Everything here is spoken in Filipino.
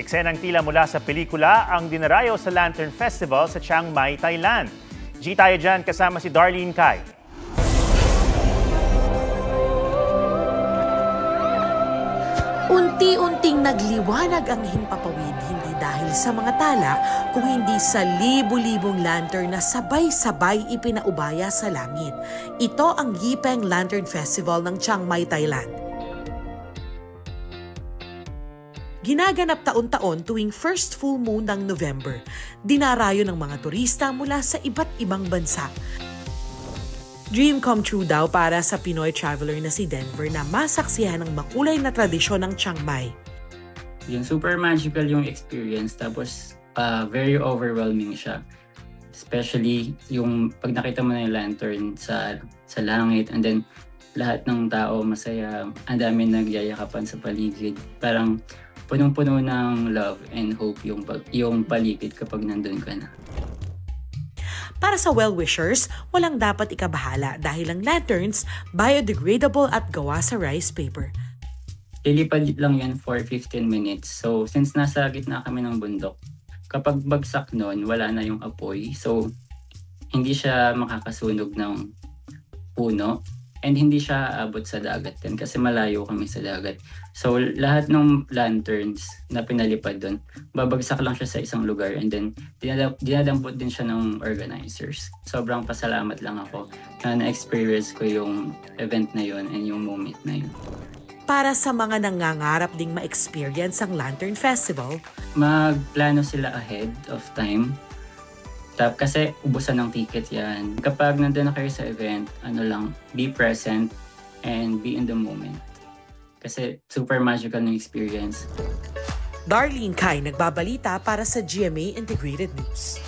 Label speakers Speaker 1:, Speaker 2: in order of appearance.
Speaker 1: Eksenang tila mula sa pelikula ang dinarayo sa Lantern Festival sa Chiang Mai, Thailand. G tayo dyan kasama si Darlene Kai.
Speaker 2: Unti-unting nagliwanag ang himpapawid, hindi dahil sa mga tala, kung hindi sa libu-libong lantern na sabay-sabay ipinaubaya sa langit. Ito ang Yipeng Lantern Festival ng Chiang Mai, Thailand. Ginaganap taon-taon tuwing first full moon ng November. Dinarayo ng mga turista mula sa iba't ibang bansa. Dream come true daw para sa Pinoy traveler na si Denver na masaksihan ng makulay na tradisyon ng Chiang Mai.
Speaker 3: Yung super magical yung experience, tapos very overwhelming siya. Especially yung pag nakita mo na yung lantern sa langit, and then lahat ng tao masaya, ang dami nagyayakapan sa paligid. Parang punong-puno ng love and hope yung paligid kapag nandun ka na.
Speaker 2: Para sa well-wishers, walang dapat ikabahala dahil ang lanterns biodegradable at gawa sa rice paper.
Speaker 3: Lilipad lang yan for 15 minutes. So since nasa gitna kami ng bundok, kapag bagsak nun, wala na yung apoy. So hindi siya makakasunog ng puno. And hindi siya aabot sa dagat din kasi malayo kami sa dagat. So lahat ng lanterns na pinalipad doon, babagsak lang siya sa isang lugar, and then dinadampot din siya ng organizers. Sobrang pasalamat lang ako na na-experience ko yung event na yun and yung moment na yun.
Speaker 2: Para sa mga nangangarap ding ma-experience ang Lantern Festival,
Speaker 3: magplano sila ahead of time. Kasi ubusan ng ticket yan. Kapag nandun na kayo sa event, be present and be in the moment. Kasi super magical ng experience.
Speaker 2: Darlene Kai, nagbabalita para sa GMA Integrated News.